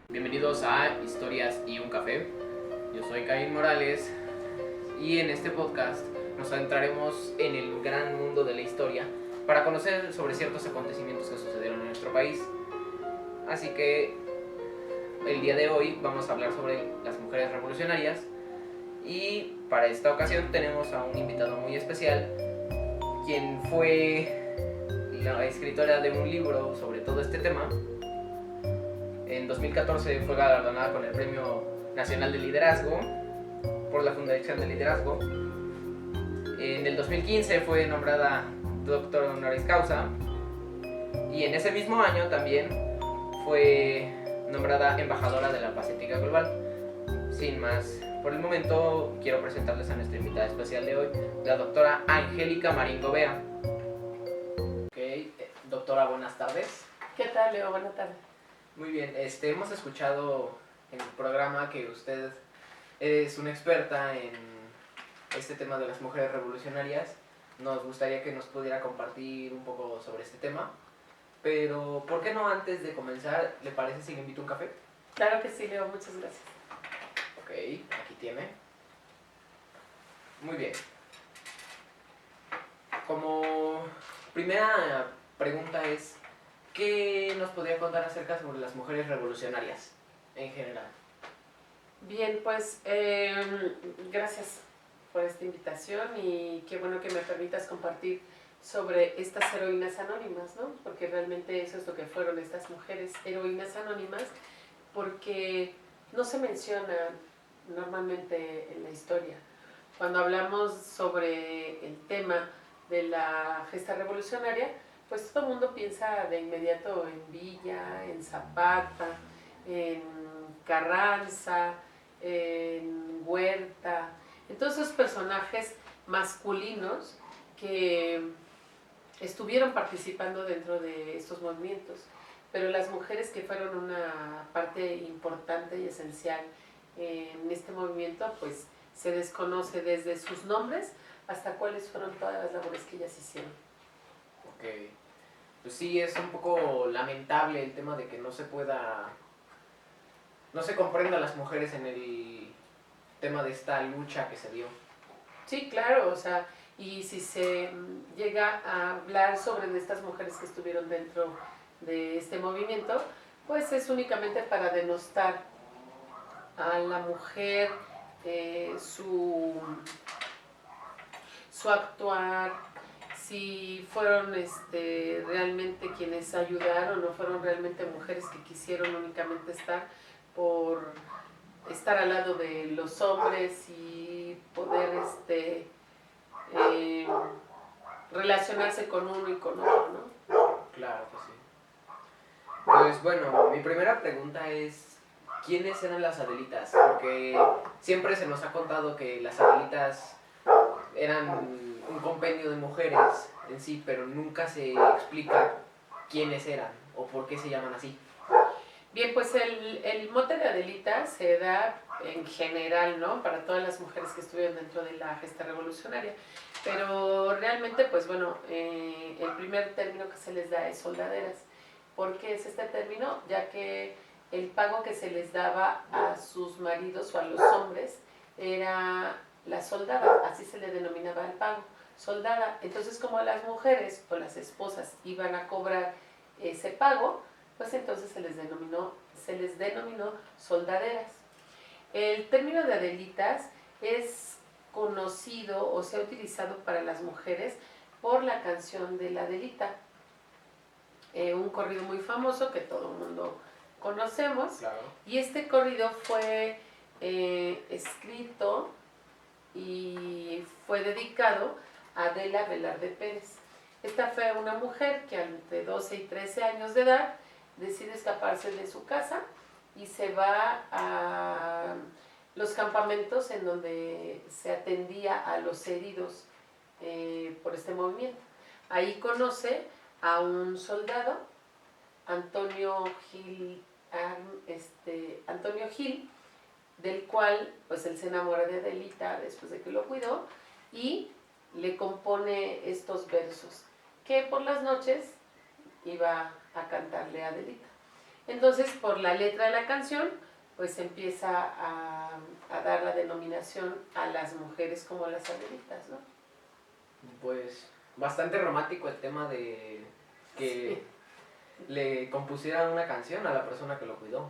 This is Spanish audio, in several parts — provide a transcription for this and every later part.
Bienvenidos a Historias y un Café. Yo soy Caín Morales y en este podcast nos adentraremos en el gran mundo de la historia para conocer sobre ciertos acontecimientos que sucedieron en nuestro país. Así que el día de hoy vamos a hablar sobre las mujeres revolucionarias y para esta ocasión tenemos a un invitado muy especial, quien fue la escritora de un libro sobre todo este tema. En 2014 fue galardonada con el Premio Nacional de Liderazgo por la Fundación de Liderazgo. En el 2015 fue nombrada doctora honoris causa y en ese mismo año también fue nombrada embajadora de la paz ética global. Sin más, por el momento quiero presentarles a nuestra invitada especial de hoy, la doctora Angélica Marín Gobea. Doctora, buenas tardes. ¿Qué tal, Leo? Buenas tardes. Muy bien, hemos escuchado en el programa que usted es una experta en este tema de las mujeres revolucionarias. Nos gustaría que nos pudiera compartir un poco sobre este tema, pero ¿por qué no antes de comenzar, le parece si le invito un café? Claro que sí, Leo, muchas gracias. Ok, aquí tiene. Muy bien. Como primera pregunta es, ¿qué nos podría contar acerca sobre las mujeres revolucionarias en general? Bien, pues gracias por esta invitación y qué bueno que me permitas compartir sobre estas heroínas anónimas, ¿no? Porque realmente eso es lo que fueron estas mujeres heroínas anónimas, porque no se mencionan normalmente en la historia. Cuando hablamos sobre el tema de la gesta revolucionaria, pues todo el mundo piensa de inmediato en Villa, en Zapata, en Carranza, en Huerta, en todos esos personajes masculinos que estuvieron participando dentro de estos movimientos. Pero las mujeres que fueron una parte importante y esencial en este movimiento, pues se desconoce desde sus nombres hasta cuáles fueron todas las labores que ellas hicieron. Ok, pues sí, es un poco lamentable el tema de que no se comprenda a las mujeres en el tema de esta lucha que se dio. Sí, claro, o sea, y si se llega a hablar sobre estas mujeres que estuvieron dentro de este movimiento, pues es únicamente para denostar a la mujer, su actuar, si fueron realmente quienes ayudaron o fueron realmente mujeres que quisieron únicamente estar por estar al lado de los hombres y poder relacionarse con uno y con otro, ¿no? Claro que sí. Pues bueno, mi primera pregunta es, ¿quiénes eran las Adelitas? Porque siempre se nos ha contado que las Adelitas eran un compendio de mujeres en sí, pero nunca se explica quiénes eran o por qué se llaman así. Bien, pues el mote de Adelita se da en general, ¿no? Para todas las mujeres que estuvieron dentro de la gesta revolucionaria. Pero realmente, pues bueno, el primer término que se les da es soldaderas. ¿Por qué es este término? Ya que el pago que se les daba a sus maridos o a los hombres era la soldada, así se le denominaba el pago, soldada. Entonces, como las mujeres o las esposas iban a cobrar ese pago, pues entonces se les denominó soldaderas. El término de Adelitas es conocido o se ha utilizado para las mujeres por la canción de la Adelita, un corrido muy famoso que todo el mundo conocemos. Claro. Y este corrido fue escrito y fue dedicado a Adela Velarde Pérez. Esta fue una mujer que entre 12 y 13 años de edad decide escaparse de su casa y se va a los campamentos en donde se atendía a los heridos por este movimiento. Ahí conoce a un soldado, Antonio Gil, del cual pues él se enamora de Adelita después de que lo cuidó y le compone estos versos que por las noches iba a cantarle a Adelita. Entonces, por la letra de la canción, pues empieza a dar la denominación a las mujeres como las abuelitas, ¿no? Pues bastante romántico el tema de que Sí. le compusieran una canción a la persona que lo cuidó.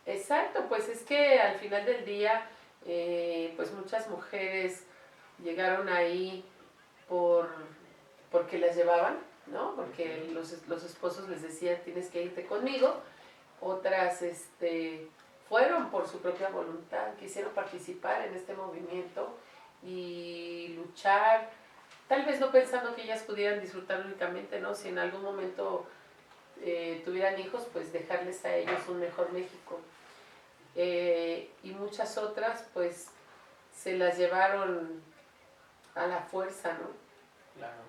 Exacto, pues es que al final del día, pues muchas mujeres llegaron ahí por, porque las llevaban, ¿no? Porque los esposos les decían, tienes que irte conmigo. Otras fueron por su propia voluntad, quisieron participar en este movimiento y luchar, tal vez no pensando que ellas pudieran disfrutar únicamente, ¿no? Si en algún momento tuvieran hijos, pues dejarles a ellos un mejor México. Y muchas otras, pues, se las llevaron a la fuerza, ¿no? Claro.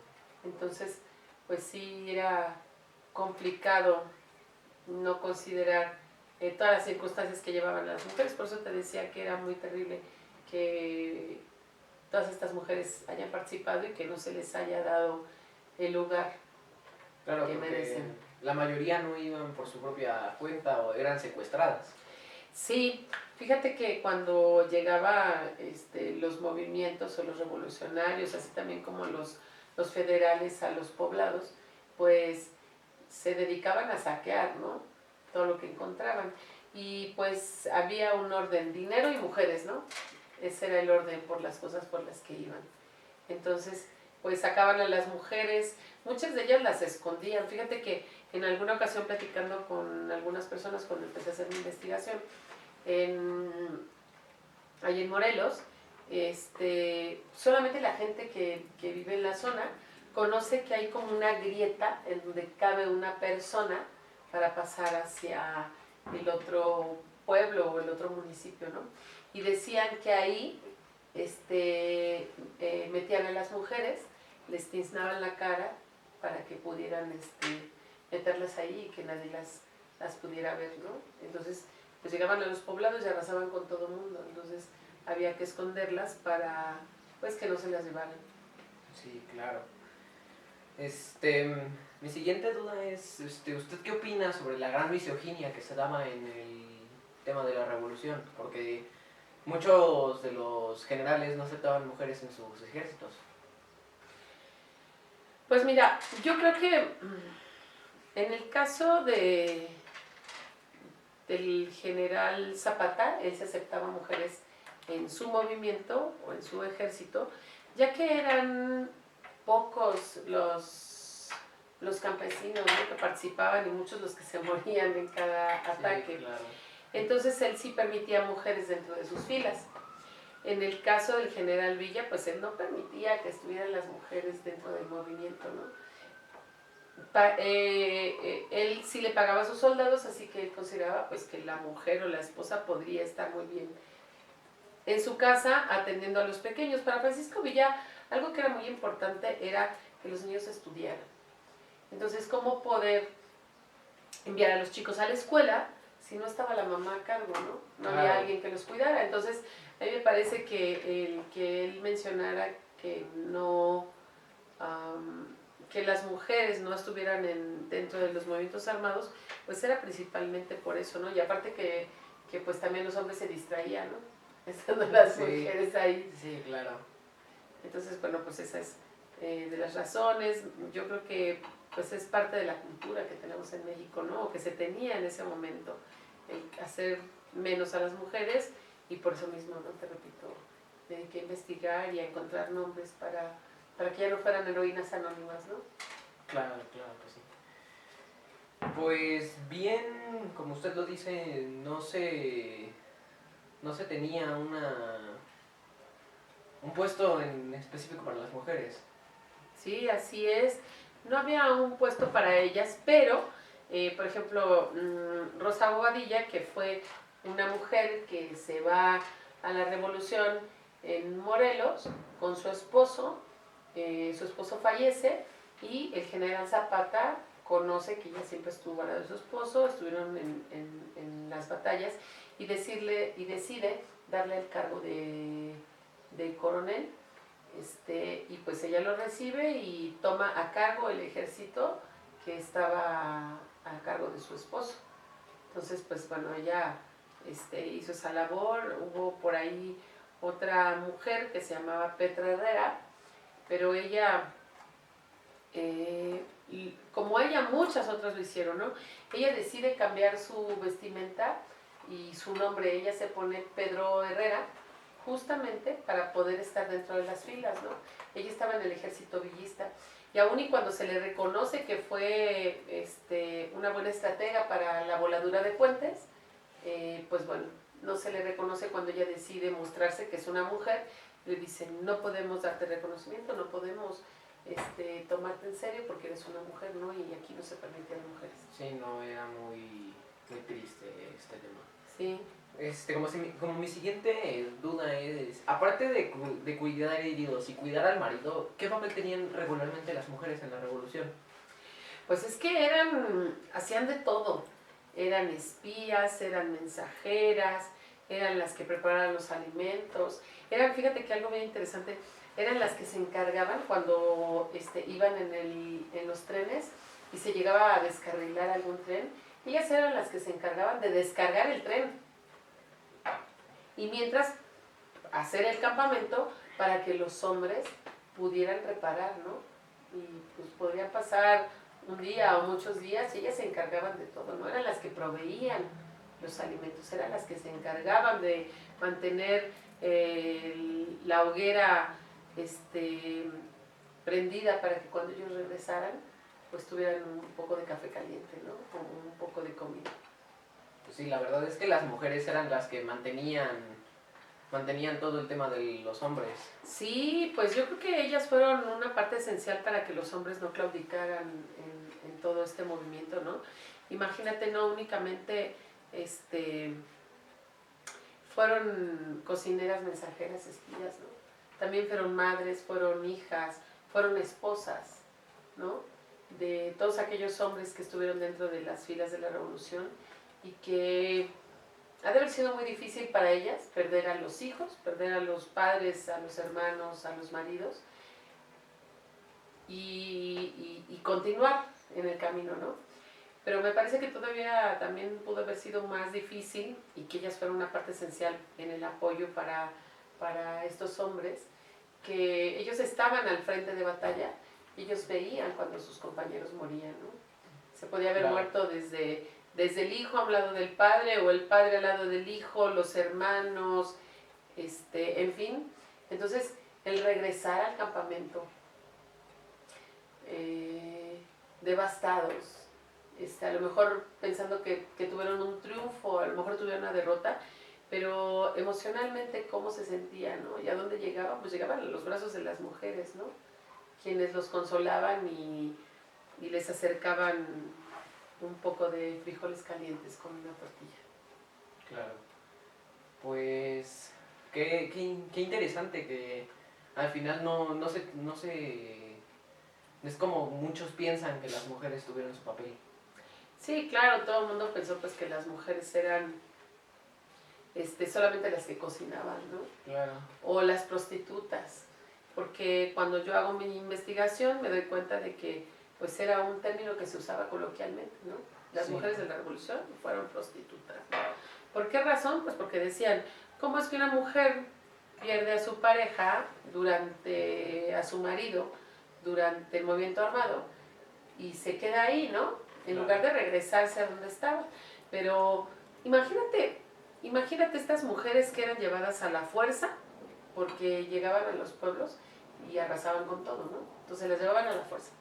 Entonces, pues sí era complicado no considerar todas las circunstancias que llevaban a las mujeres. Por eso te decía que era muy terrible que todas estas mujeres hayan participado y que no se les haya dado el lugar Claro, que porque merecen. la mayoría no iban por su propia cuenta o eran secuestradas. Sí, fíjate que cuando llegaba los movimientos o los revolucionarios, así también como los federales a los poblados, pues se dedicaban a saquear, ¿no? Todo lo que encontraban. Y pues había un orden, dinero y mujeres, ¿no? Ese era el orden por las cosas por las que iban. Entonces, pues sacaban a las mujeres, muchas de ellas las escondían. Fíjate que en alguna ocasión platicando con algunas personas cuando empecé a hacer mi investigación, ahí en Morelos, solamente la gente que vive en la zona conoce que hay como una grieta en donde cabe una persona para pasar hacia el otro pueblo o el otro municipio, ¿no? Y decían que ahí metían a las mujeres, les tiznaban la cara para que pudieran meterlas ahí y que nadie las pudiera ver, ¿no? Entonces, pues llegaban a los poblados y arrasaban con todo el mundo, entonces había que esconderlas para pues que no se las llevaran. Sí, claro. Mi siguiente duda es, ¿usted qué opina sobre la gran misoginia que se daba en el tema de la revolución? Porque muchos de los generales no aceptaban mujeres en sus ejércitos. Pues mira, yo creo que en el caso del general Zapata, él se aceptaba mujeres en su movimiento o en su ejército, ya que eran pocos los campesinos, ¿no?, que participaban y muchos los que se morían en cada ataque. Sí, claro. Entonces él sí permitía mujeres dentro de sus filas. En el caso del general Villa, pues él no permitía que estuvieran las mujeres dentro del movimiento, ¿no? Él sí le pagaba a sus soldados, así que él consideraba pues que la mujer o la esposa podría estar muy bien en su casa atendiendo a los pequeños. Para Francisco Villa, algo que era muy importante era que los niños estudiaran. Entonces, ¿cómo poder enviar a los chicos a la escuela si no estaba la mamá a cargo, ¿no? No había Claro. alguien que los cuidara. Entonces, a mí me parece que el que él mencionara que no... que las mujeres no estuvieran dentro de los movimientos armados, pues era principalmente por eso, ¿no? Y aparte que pues también los hombres se distraían, ¿no? Estando las mujeres ahí. Sí, claro. Entonces, bueno, pues esa es de las razones. Yo creo que pues es parte de la cultura que tenemos en México, ¿no? O que se tenía en ese momento, el hacer menos a las mujeres, y por eso mismo, ¿no? Te repito, me dediqué a investigar y a encontrar nombres para que ya no fueran heroínas anónimas, ¿no? Claro, claro que sí. Pues bien, como usted lo dice, no se tenía un puesto en específico para las mujeres. Sí, así es. No había un puesto para ellas, pero, por ejemplo, Rosa Bobadilla, que fue una mujer que se va a la revolución en Morelos con su esposo fallece y el general Zapata conoce que ella siempre estuvo al lado de su esposo, estuvieron en las batallas y decide darle el cargo de coronel. Y pues ella lo recibe y toma a cargo el ejército que estaba a cargo de su esposo. Entonces, pues bueno, ella hizo esa labor. Hubo por ahí otra mujer que se llamaba Petra Herrera, pero ella, y como ella, muchas otras lo hicieron, ¿no? Ella decide cambiar su vestimenta y su nombre. Ella se pone Pedro Herrera justamente para poder estar dentro de las filas, ¿no? Ella estaba en el ejército villista y aún y cuando se le reconoce que fue una buena estratega para la voladura de puentes, pues bueno, no se le reconoce cuando ella decide mostrarse que es una mujer. Le dicen, no podemos darte reconocimiento, no podemos tomarte en serio porque eres una mujer, ¿no? Y aquí no se permiten mujeres. Sí, no, era muy, muy triste este tema. Sí. Como mi siguiente duda es, aparte de cuidar heridos y cuidar al marido, ¿qué papel tenían regularmente las mujeres en la revolución? Pues es que hacían de todo. Eran espías, eran mensajeras, eran las que preparaban los alimentos. Fíjate que algo bien interesante, eran las que se encargaban cuando iban en los trenes y se llegaba a descarrilar algún tren. Ellas eran las que se encargaban de descargar el tren. Y mientras hacer el campamento para que los hombres pudieran reparar, ¿no? Y pues podrían pasar un día o muchos días y ellas se encargaban de todo, no eran las que proveían los alimentos, eran las que se encargaban de mantener la hoguera prendida para que cuando ellos regresaran pues tuvieran un poco de café caliente, ¿no? Como un poco de comida. Pues sí, la verdad es que las mujeres eran las que mantenían todo el tema de los hombres. Sí, pues yo creo que ellas fueron una parte esencial para que los hombres no claudicaran en todo este movimiento, ¿no? Imagínate, no únicamente fueron cocineras, mensajeras, espías, ¿no? También fueron madres, fueron hijas, fueron esposas, ¿no? De todos aquellos hombres que estuvieron dentro de las filas de la revolución y que ha de haber sido muy difícil para ellas perder a los hijos, perder a los padres, a los hermanos, a los maridos y continuar en el camino, ¿no? Pero me parece que todavía también pudo haber sido más difícil y que ellas fueron una parte esencial en el apoyo para estos hombres, que ellos estaban al frente de batalla, ellos veían cuando sus compañeros morían, ¿no? Se podía haber muerto desde el hijo a un lado del padre o el padre al lado del hijo, los hermanos, en fin. Entonces, el regresar al campamento devastados, a lo mejor pensando que tuvieron un triunfo, a lo mejor tuvieron una derrota, pero emocionalmente cómo se sentían, ¿no? ¿Y a dónde llegaban? Pues llegaban a los brazos de las mujeres, ¿no? Quienes los consolaban y les acercaban un poco de frijoles calientes con una tortilla. Claro. Pues qué interesante que al final no es como muchos piensan que las mujeres tuvieron su papel. Sí, claro, todo el mundo pensó pues que las mujeres eran solamente las que cocinaban, ¿no? Claro. O las prostitutas, porque cuando yo hago mi investigación me doy cuenta de que pues era un término que se usaba coloquialmente, ¿no? Las mujeres de la revolución fueron prostitutas, ¿no? ¿Por qué razón? Pues porque decían, ¿cómo es que una mujer pierde a su pareja a su marido durante el movimiento armado y se queda ahí, ¿no? En lugar de regresarse a donde estaba. Pero imagínate estas mujeres que eran llevadas a la fuerza porque llegaban a los pueblos y arrasaban con todo, ¿no? Entonces las llevaban a la fuerza.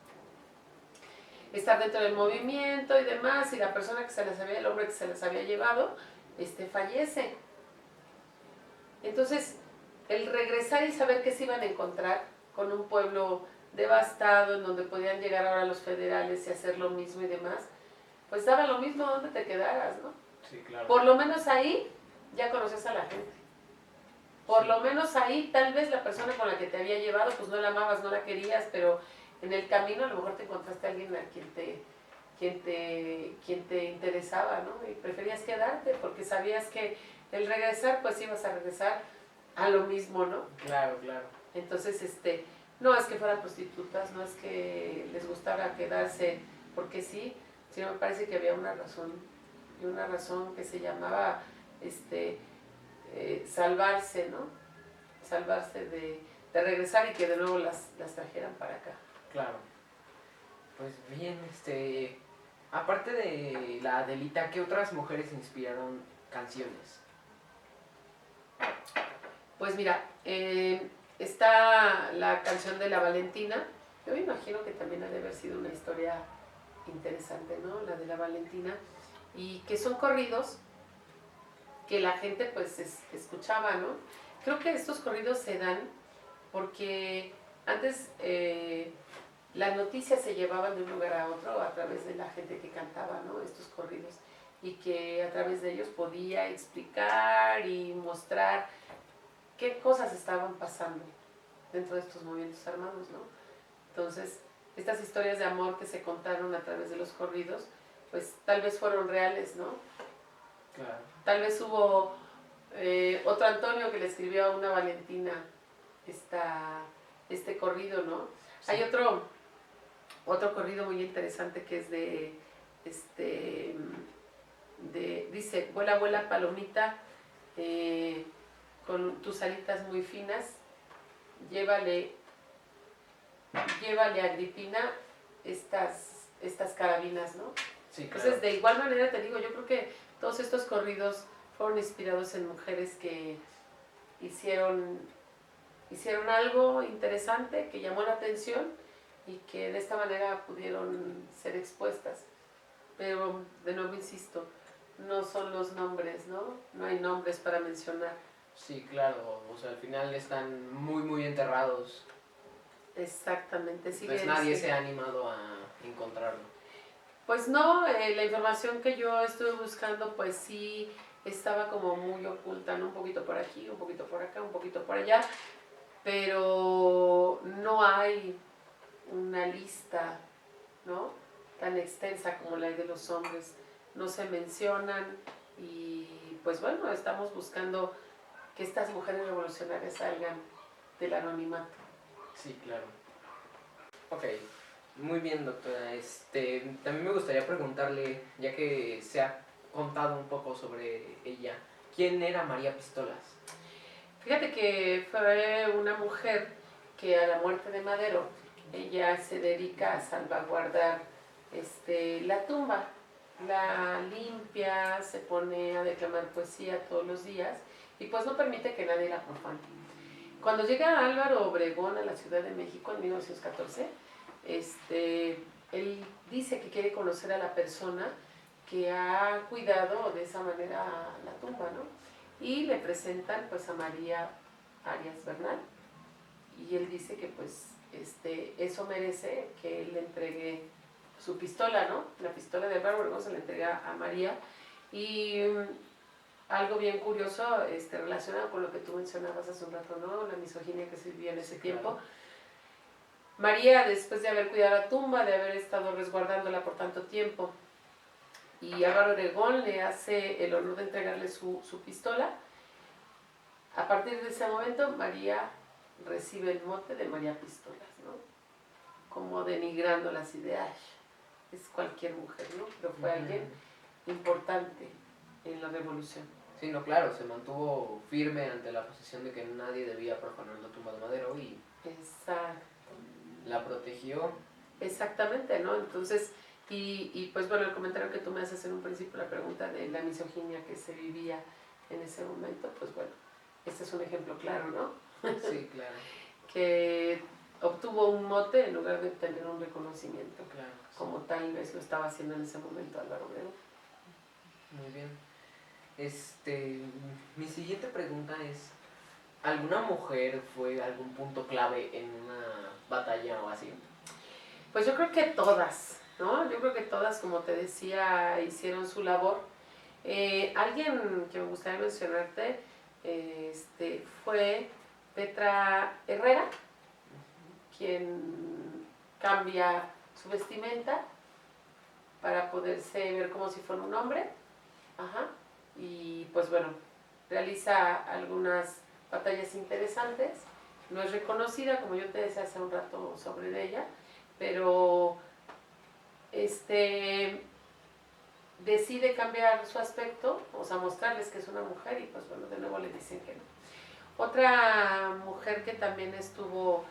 Estar dentro del movimiento y demás, y la persona el hombre que se las había llevado, fallece. Entonces, el regresar y saber que se iban a encontrar con un pueblo devastado, en donde podían llegar ahora los federales y hacer lo mismo y demás, pues daba lo mismo donde te quedaras, ¿no? Sí, claro. Por lo menos ahí ya conoces a la gente. Por lo menos ahí tal vez la persona con la que te había llevado, pues no la amabas, no la querías, pero en el camino a lo mejor te encontraste a alguien a quien te interesaba, ¿no? Y preferías quedarte porque sabías que el regresar, pues ibas a regresar a lo mismo, ¿no? Claro, claro. Entonces, no es que fueran prostitutas, no es que les gustara quedarse porque sí, sino me parece que había una razón y una razón que se llamaba salvarse, ¿no? Salvarse de regresar y que de nuevo las trajeran para acá. Claro. Pues bien, aparte de la Adelita, ¿qué otras mujeres inspiraron canciones? Pues mira, está la canción de la Valentina. Yo me imagino que también ha de haber sido una historia interesante, ¿no? La de la Valentina. Y que son corridos que la gente pues escuchaba, ¿no? Creo que estos corridos se dan porque antes las noticias se llevaban de un lugar a otro a través de la gente que cantaba, ¿no? Estos corridos. Y que a través de ellos podía explicar y mostrar qué cosas estaban pasando dentro de estos movimientos armados, ¿no? Entonces, estas historias de amor que se contaron a través de los corridos, pues tal vez fueron reales, ¿no? Claro. Tal vez hubo otro Antonio que le escribió a una Valentina este corrido, ¿no? Sí. Hay otro corrido muy interesante que es dice, vuela, vuela, palomita, con tus alitas muy finas, llévale a Agripina estas carabinas, ¿no? Sí, claro. Entonces, de igual manera te digo, yo creo que todos estos corridos fueron inspirados en mujeres que hicieron algo interesante, que llamó la atención y que de esta manera pudieron ser expuestas. Pero, de nuevo insisto, no son los nombres, ¿no? No hay nombres para mencionar. Sí, claro, o sea, al final están muy, muy enterrados. Exactamente. Pues nadie se ha animado a encontrarlo. Pues no, la información que yo estuve buscando, pues sí estaba como muy oculta, ¿no? Un poquito por aquí, un poquito por acá, un poquito por allá, pero no hay una lista, ¿no? Tan extensa como la de los hombres. No se mencionan y pues bueno, estamos buscando que estas mujeres revolucionarias salgan del anonimato. Sí, claro. Ok, muy bien, doctora. También me gustaría preguntarle, ya que se ha contado un poco sobre ella, ¿quién era María Pistolas? Fíjate que fue una mujer que a la muerte de Madero, ella se dedica a salvaguardar la tumba, la limpia, se pone a declamar poesía todos los días y pues no permite que nadie la profane. Cuando llega Álvaro Obregón a la Ciudad de México en 1914, él dice que quiere conocer a la persona que ha cuidado de esa manera la tumba, ¿no? Y le presentan pues a María Arias Bernal y él dice que pues eso merece que él le entregue su pistola, ¿no? La pistola de Álvaro Obregón se le entrega a María y algo bien curioso relacionado con lo que tú mencionabas hace un rato, ¿no? La misoginia que se vivía en ese tiempo. Claro. María, después de haber cuidado la tumba, de haber estado resguardándola por tanto tiempo, y Álvaro Obregón le hace el honor de entregarle su pistola, a partir de ese momento María recibe el mote de María Pistolas, ¿no? Como denigrando las ideas. Es cualquier mujer, ¿no? Pero fue alguien importante en la revolución. Sí, no, claro, se mantuvo firme ante la posición de que nadie debía profanar la tumba de Madero y exacto, la protegió. Exactamente, ¿no? Entonces, y pues bueno, el comentario que tú me haces en un principio, la pregunta de la misoginia que se vivía en ese momento, pues bueno, este es un ejemplo claro, ¿no? Sí, claro. Que obtuvo un mote en lugar de tener un reconocimiento, claro, sí. Como tal vez lo estaba haciendo en ese momento Álvaro Obregón. Muy bien. Mi siguiente pregunta es, ¿alguna mujer fue algún punto clave en una batalla o así? Pues yo creo que todas, ¿no? Yo creo que todas, como te decía, hicieron su labor. Alguien que me gustaría mencionarte fue Petra Herrera, quien cambia su vestimenta para poderse ver como si fuera un hombre. Ajá. Y pues bueno, realiza algunas batallas interesantes. No es reconocida, como yo te decía hace un rato sobre ella, pero decide cambiar su aspecto, o sea, mostrarles que es una mujer y pues bueno, de nuevo le dicen que no. Otra mujer que también estuvo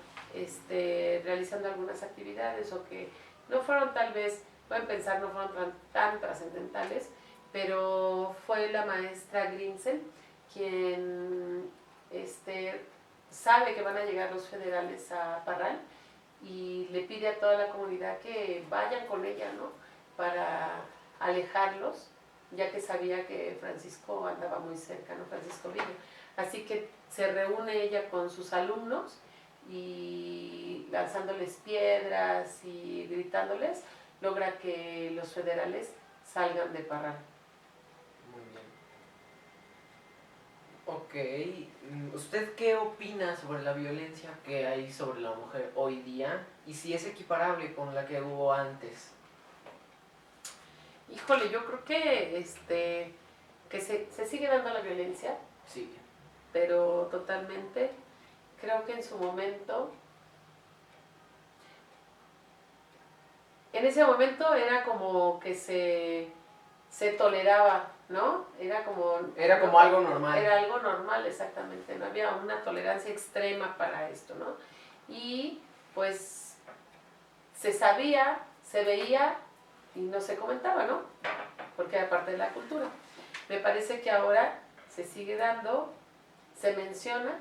realizando algunas actividades o que no fueron tal vez, pueden pensar, no fueron tan trascendentales, pero fue la maestra Grimsel, quien sabe que van a llegar los federales a Parral y le pide a toda la comunidad que vayan con ella, ¿no? Para alejarlos, ya que sabía que Francisco andaba muy cerca, ¿no? Francisco Villa. Así que se reúne ella con sus alumnos y lanzándoles piedras y gritándoles, logra que los federales salgan de Parral. Muy bien. Ok, ¿usted qué opina sobre la violencia que hay sobre la mujer hoy día y si es equiparable con la que hubo antes? Híjole, yo creo que se sigue dando la violencia, Sí. pero totalmente. Creo que en su momento, en ese momento era como que se toleraba, ¿no? Era como algo normal. Era algo normal, exactamente. No había una tolerancia extrema para esto, ¿no? Y pues se sabía, se veía y no se comentaba, ¿no? Porque era parte de la cultura. Me parece que ahora se sigue dando, se menciona,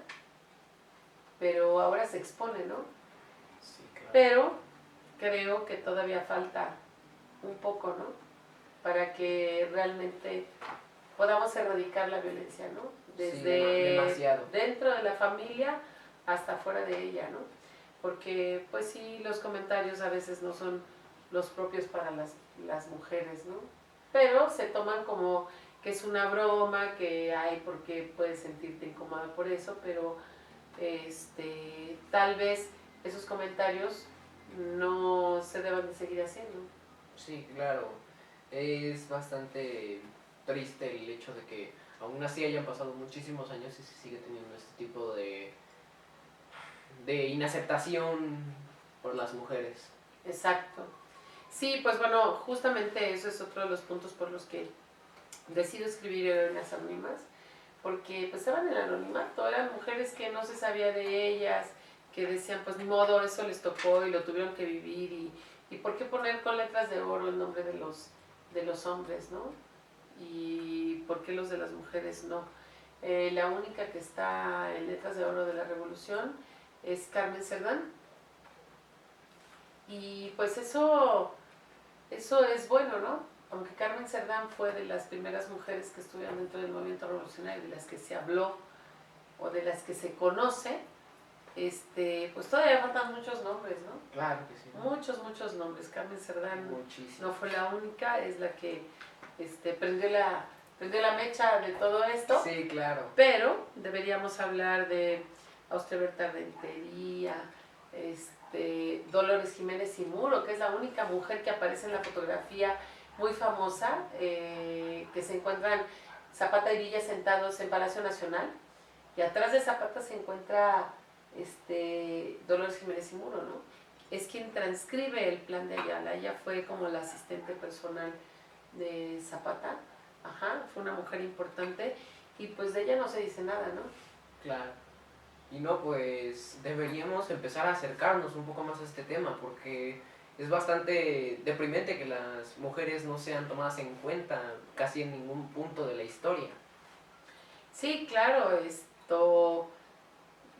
pero ahora se expone, ¿no? Sí, claro. Pero creo que todavía falta un poco, ¿no? Para que realmente podamos erradicar la violencia, ¿no? Desde demasiado. dentro de la familia hasta fuera de ella, ¿no? Porque pues sí, los comentarios a veces no son los propios para las mujeres, ¿no? Pero se toman como que es una broma, que hay porque puedes sentirte incómoda por eso, pero tal vez esos comentarios no se deban de seguir haciendo. Sí, claro. Es bastante triste el hecho de que aún así hayan pasado muchísimos años y se sigue teniendo este tipo de inaceptación por las mujeres. Exacto. Sí, pues bueno, justamente eso es otro de los puntos por los que decido escribir Heroínas Anónimas, porque pues estaban en el anonimato, eran mujeres que no se sabía de ellas, que decían pues ni modo, eso les tocó y lo tuvieron que vivir y por qué poner con letras de oro el nombre de los hombres, ¿no? Y por qué los de las mujeres no. La única que está en letras de oro de la revolución es Carmen Cerdán. Y pues eso es bueno, ¿no? Aunque Carmen Cerdán fue de las primeras mujeres que estuvieron dentro del movimiento revolucionario, de las que se habló o de las que se conoce, pues todavía faltan muchos nombres, ¿no? Claro que sí. Muchos nombres. Carmen Cerdán Muchísimo. no fue la única, es la que prendió la mecha de todo esto. Sí, claro. Pero deberíamos hablar de Austerberta Rentería, Dolores Jiménez y Muro, que es la única mujer que aparece en la fotografía muy famosa, que se encuentran Zapata y Villa sentados en Palacio Nacional, y atrás de Zapata se encuentra Dolores Jiménez y Muro, ¿no? Es quien transcribe el plan de Ayala. Ella fue como la asistente personal de Zapata. Ajá, fue una mujer importante y pues de ella no se dice nada, ¿no? Claro. Y no, pues deberíamos empezar a acercarnos un poco más a este tema porque es bastante deprimente que las mujeres no sean tomadas en cuenta casi en ningún punto de la historia. Sí, claro,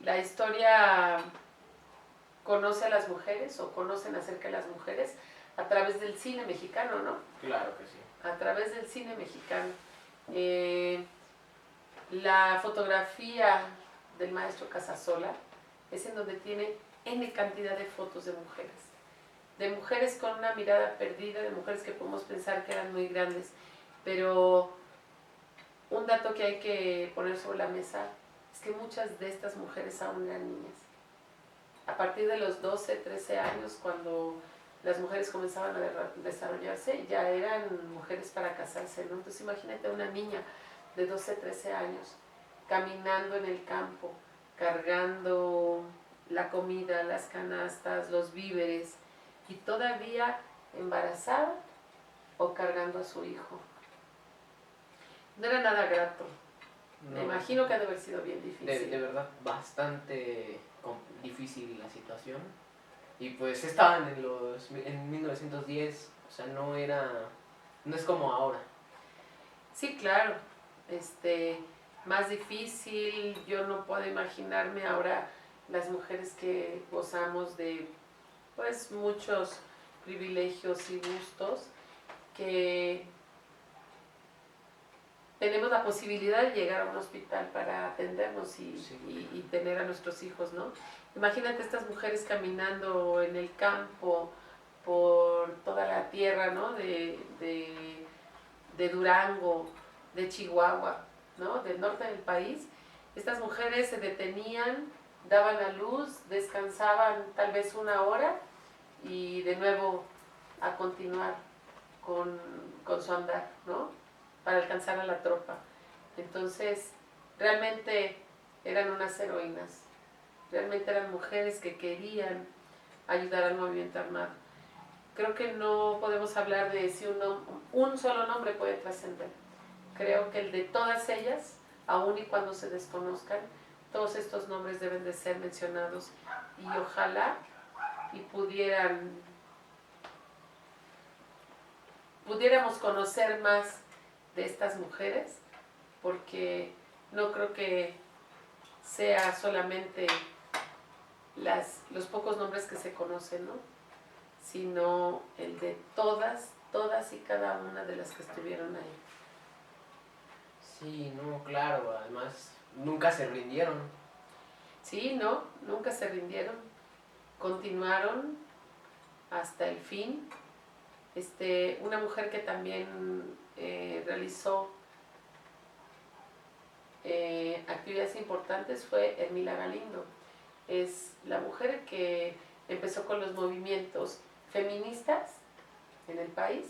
la historia conoce a las mujeres o conocen acerca de las mujeres a través del cine mexicano, ¿no? Claro que sí. A través del cine mexicano. La fotografía del maestro Casasola es en donde tiene N cantidad de fotos de mujeres con una mirada perdida, de mujeres que podemos pensar que eran muy grandes, pero un dato que hay que poner sobre la mesa es que muchas de estas mujeres aún eran niñas. A partir de los 12, 13 años, cuando las mujeres comenzaban a desarrollarse, ya eran mujeres para casarse, ¿no? Entonces imagínate una niña de 12, 13 años caminando en el campo, cargando la comida, las canastas, los víveres, y todavía embarazada o cargando a su hijo. No era nada grato. No, Me imagino que ha de haber sido bien difícil. de verdad, bastante difícil la situación. Y pues estaban en 1910, o sea, no es como ahora. Sí, claro. Más difícil, yo no puedo imaginarme ahora las mujeres que gozamos de pues muchos privilegios y gustos, que tenemos la posibilidad de llegar a un hospital para atendernos y tener a nuestros hijos, ¿no? Imagínate estas mujeres caminando en el campo por toda la tierra, ¿no? De Durango, de Chihuahua, ¿no? Del norte del país. Estas mujeres se detenían, daban a luz, descansaban tal vez una hora y de nuevo a continuar con su andar, ¿no? Para alcanzar a la tropa. Entonces, realmente eran unas heroínas, realmente eran mujeres que querían ayudar al movimiento armado. Creo que no podemos hablar de si un solo nombre puede trascender. Creo que el de todas ellas, aun y cuando se desconozcan, todos estos nombres deben de ser mencionados y ojalá y pudiéramos conocer más de estas mujeres, porque no creo que sea solamente los pocos nombres que se conocen, ¿no? Sino el de todas y cada una de las que estuvieron ahí. Sí, no, claro, además nunca se rindieron. Sí, no, nunca se rindieron, continuaron hasta el fin. Una mujer que también realizó actividades importantes fue Ermila Galindo. Es la mujer que empezó con los movimientos feministas en el país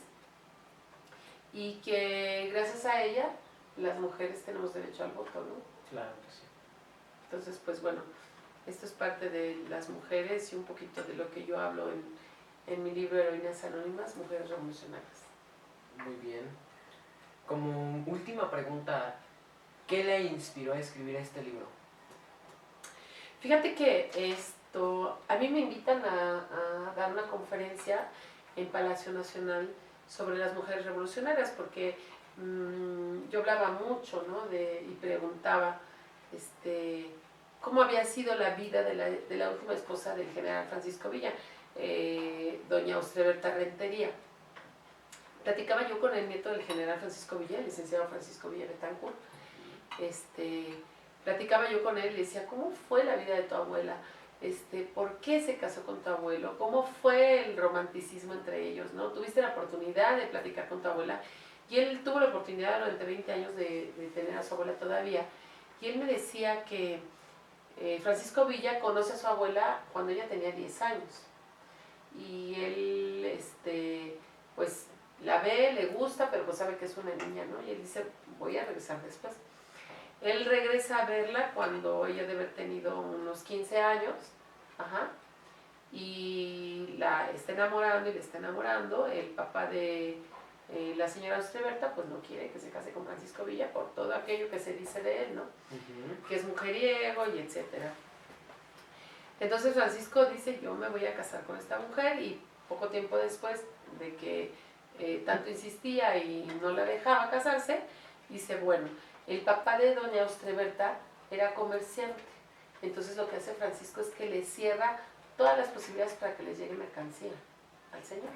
y que gracias a ella las mujeres tenemos derecho al voto, ¿no? Claro que sí. Entonces, pues bueno, esto es parte de las mujeres y un poquito de lo que yo hablo en mi libro Heroínas Anónimas, Mujeres Revolucionarias. Muy bien. Como última pregunta, ¿qué le inspiró a escribir este libro? Fíjate que a mí me invitan a dar una conferencia en Palacio Nacional sobre las mujeres revolucionarias, porque yo hablaba mucho, ¿no? Y preguntaba cómo había sido la vida de la última esposa del general Francisco Villa, doña Austreberta Rentería. Platicaba yo con el nieto del general Francisco Villa, el licenciado Francisco Villa Betancourt. Platicaba yo con él y le decía, ¿cómo fue la vida de tu abuela? ¿Por qué se casó con tu abuelo? ¿Cómo fue el romanticismo entre ellos? ¿No? ¿Tuviste la oportunidad de platicar con tu abuela? Y él tuvo la oportunidad durante 20 años de tener a su abuela todavía. Y él me decía que Francisco Villa conoce a su abuela cuando ella tenía 10 años. Y él, pues, la ve, le gusta, pero pues sabe que es una niña, ¿no? Y él dice, voy a regresar después. Él regresa a verla cuando ella debe haber tenido unos 15 años, y la está enamorando y le está enamorando. El papá de la señora Austreberta pues no quiere que se case con Francisco Villa por todo aquello que se dice de él, ¿no? Que es mujeriego y etcétera. Entonces Francisco dice, yo me voy a casar con esta mujer, y poco tiempo después de que tanto insistía y no la dejaba casarse, dice, bueno, el papá de doña Austreberta era comerciante, entonces lo que hace Francisco es que le cierra todas las posibilidades para que les llegue mercancía al señor.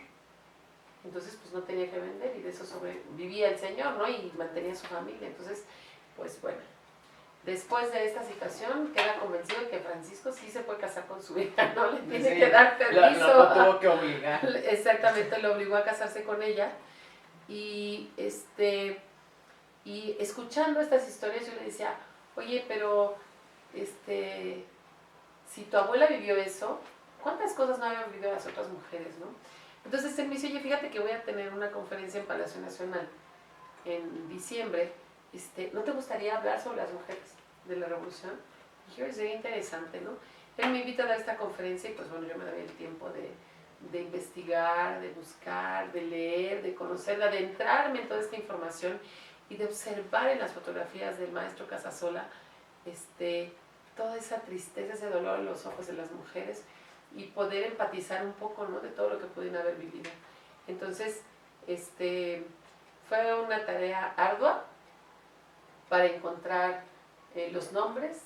Entonces pues no tenía que vender y de eso sobrevivía el señor, ¿no? Y mantenía a su familia. Entonces, pues bueno, después de esta situación queda convencido que Francisco sí se puede casar con su hija, ¿no? Le tiene que dar permiso. Lo tuvo que obligar. Exactamente, lo obligó a casarse con ella. Y escuchando estas historias yo le decía, oye, pero si tu abuela vivió eso, ¿cuántas cosas no habían vivido las otras mujeres, no? Entonces él me dice, oye, fíjate que voy a tener una conferencia en Palacio Nacional en diciembre, ¿no te gustaría hablar sobre las mujeres de la revolución? Y dije, sería interesante, ¿no? Él me invita a dar esta conferencia y pues bueno, yo me doy el tiempo de investigar, de buscar, de leer, de conocer, de adentrarme en toda esta información y de observar en las fotografías del maestro Casasola toda esa tristeza, ese dolor en los ojos de las mujeres y poder empatizar un poco, ¿no?, de todo lo que pudieron haber vivido. Entonces, fue una tarea ardua para encontrar los nombres,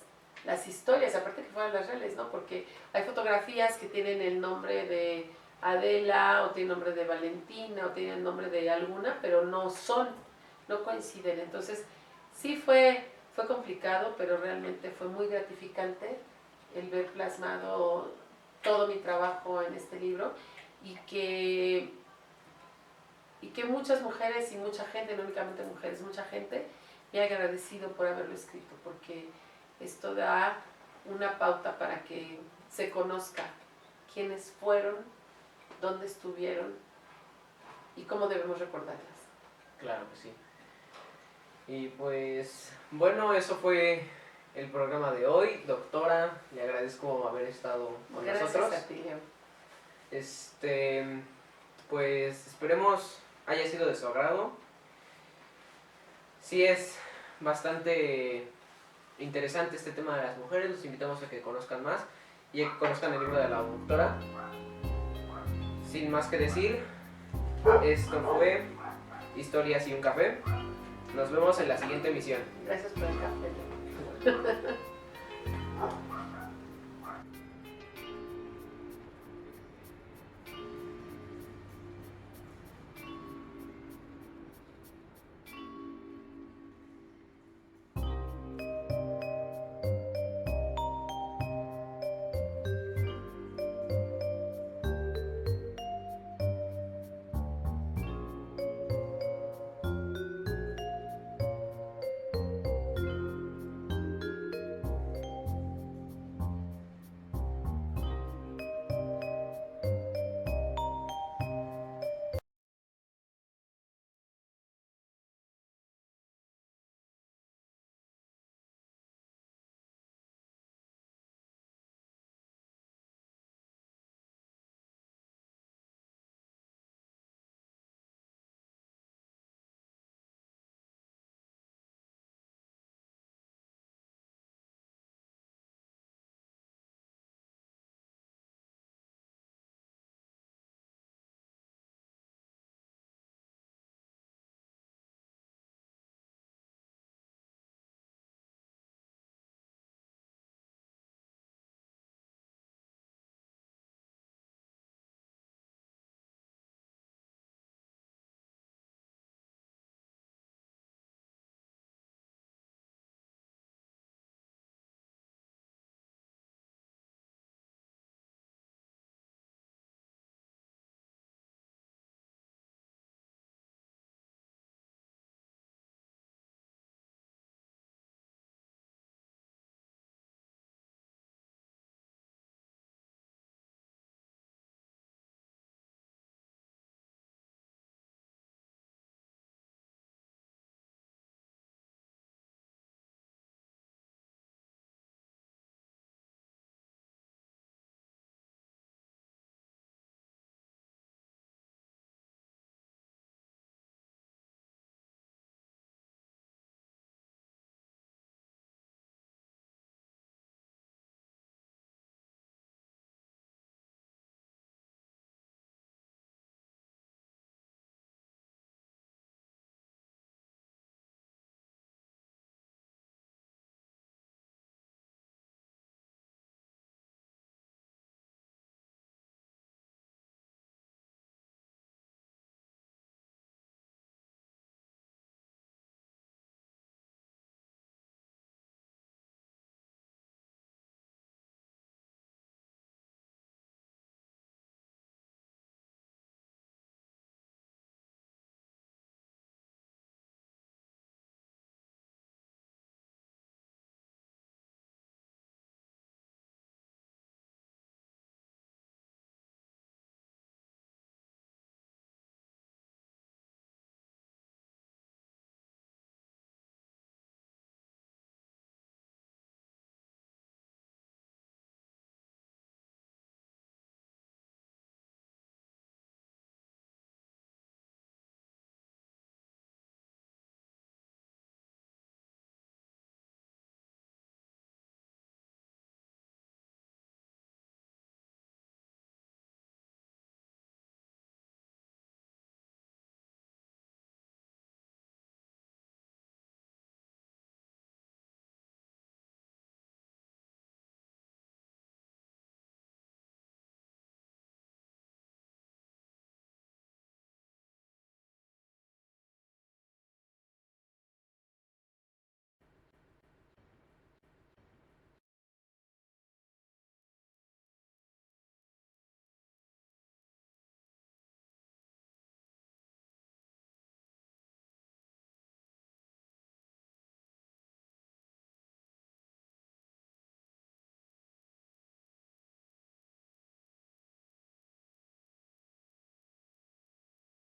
las historias, aparte que fueran las reales, ¿no? Porque hay fotografías que tienen el nombre de Adela, o tienen el nombre de Valentina, o tienen el nombre de alguna, pero no coinciden. Entonces, sí fue complicado, pero realmente fue muy gratificante el ver plasmado todo mi trabajo en este libro y que muchas mujeres y mucha gente, no únicamente mujeres, mucha gente me ha agradecido por haberlo escrito, porque esto da una pauta para que se conozca quiénes fueron, dónde estuvieron y cómo debemos recordarlas. Claro que sí. Y pues, bueno, eso fue el programa de hoy. Doctora, le agradezco haber estado con nosotros. Gracias a ti, Leo. Pues esperemos haya sido de su agrado. Sí es bastante interesante este tema de las mujeres, los invitamos a que conozcan más y a que conozcan el libro de la doctora. Sin más que decir, esto fue Historias y un café. Nos vemos en la siguiente emisión. Gracias por el café.